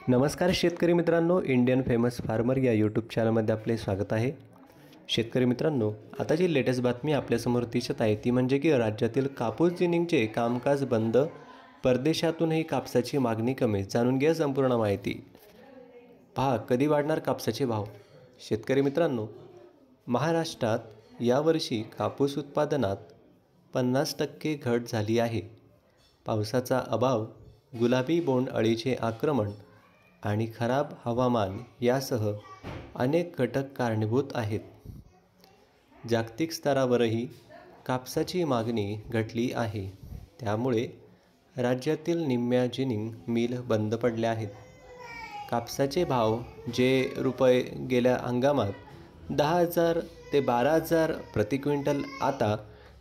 नमस्कार शेतकरी मित्रांनो, इंडियन फेमस फार्मर या यूट्यूब चॅनलमध्ये आपले स्वागत आहे। शेतकरी मित्रांनो, आता जी लेटेस्ट बातमी आपल्यासमोर दिसत आहे ती म्हणजे की राज्यातील कापूस जिनिंगचे कामकाज बंद, परदेशातूनही कापसाची मागणी कमी। जाणून घ्या संपूर्ण माहिती। पहा कधी वाढणार कापसाचे भाव। शेतकरी मित्रांनो, महाराष्ट्रात यावर्षी कापूस उत्पादनात 50% घट झाली आहे। पावसाचा अभाव, गुलाबी बोंडअळीचे आक्रमण आणि खराब हवामान यासह अनेक घटक कारणीभूत आहेत। जागतिक स्तरावरही कापसाची मागणी घटली आहे, त्यामुळे राज्यातील निम्म्या जिनिंग मिल बंद पडल्या आहेत। कापसाचे भाव जे रुपये गेल्या हंगामात 10,000 ते 12,000 प्रति क्विंटल, आता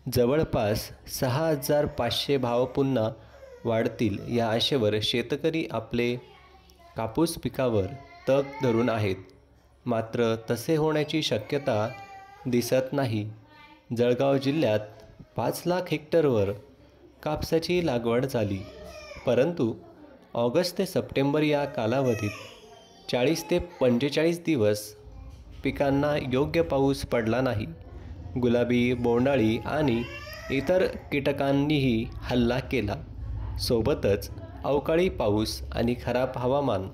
जवळपास 6,500 भाव पुन्हा वाढतील या आशेवर शेतकरी आपले कापूस पिकावर तग धरून आहेत। मात्र तसे होण्याची शक्यता दिसत नाही। जळगाव जिल्ह्यात 5 लाख हेक्टरवर कापसाची लागवड झाली, परंतु ऑगस्ट ते सप्टेंबर या कालावधीत 40 ते 45 दिवस पिकांना योग्य पाऊस पडला नाही। गुलाबी बोंडअळी आणि इतर कीटकांनीही हल्ला केला, सोबतच अवकाळी पाऊस आणि खराब हवामान।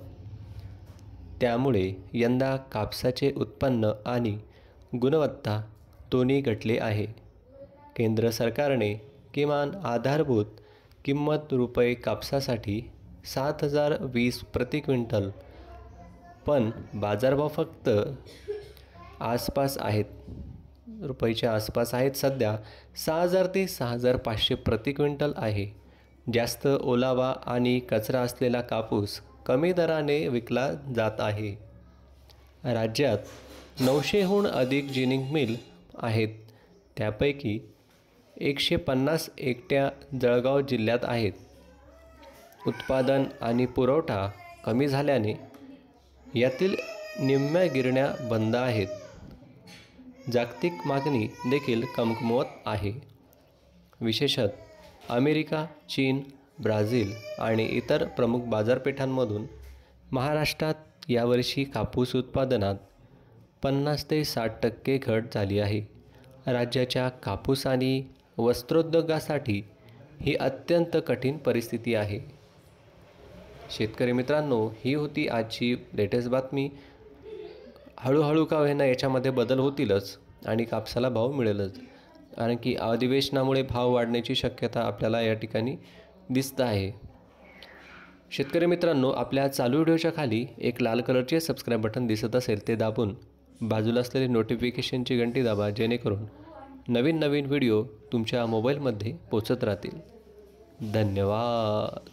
त्यामुळे यंदा कापसाचे उत्पन्न आणि गुणवत्ता दोन्ही घटले आहे। केंद्र सरकारने किमान आधारभूत किंमत रुपये कापसासाठी 7,020 प्रति क्विंटल, पण बाजारभाव फक्त आसपास आहेत, रुपयाच्या आसपास आहेत। सध्या 6,000 ते 6,500 प्रति क्विंटल आहे। जास्त ओलावा आणि कचरा असलेला कापूस कमी दराने विकला जात आहे। राज्यात 900हून अधिक जिनिंग मिल आहेत, त्यापैकी 150 एकट्या जळगाव जिल्ह्यात आहेत। उत्पादन आणि पुरवठा कमी झाल्याने यातील निम्म्या गिरण्या बंद आहेत। जागतिक मागणी देखील कमकुवत आहे। विशेषतः अमेरिका, चीन, ब्राझील आणि इतर प्रमुख बाजारपेठांमधून महाराष्ट्रात यावर्षी कापूस उत्पादनात 50 ते 60% घट झाली आहे। राज्याच्या कापूस आणि वस्त्रोद्योगासाठी ही अत्यंत कठीण परिस्थिती आहे। शेतकरी मित्रांनो, ही होती आजची लेटेस्ट बातमी। हळूहळू का होईना याच्यामध्ये बदल होतीलच आणि कापसाला भाव मिळेलच, कारण की अधिवेशनामुळे भाव वाढण्याची शक्यता आपल्याला या ठिकाणी दिसत आहे। शेतकरी मित्रांनो, आपल्या चालू व्हिडिओच्या खाली एक लाल कलरचे सबस्क्राईब बटन दिसत असेल ते दाबून बाजूला असलेली नोटिफिकेशनची घंटी दाबा, जेणेकरून नवीन व्हिडिओ तुमच्या मोबाईलमध्ये पोचत राहतील। धन्यवाद।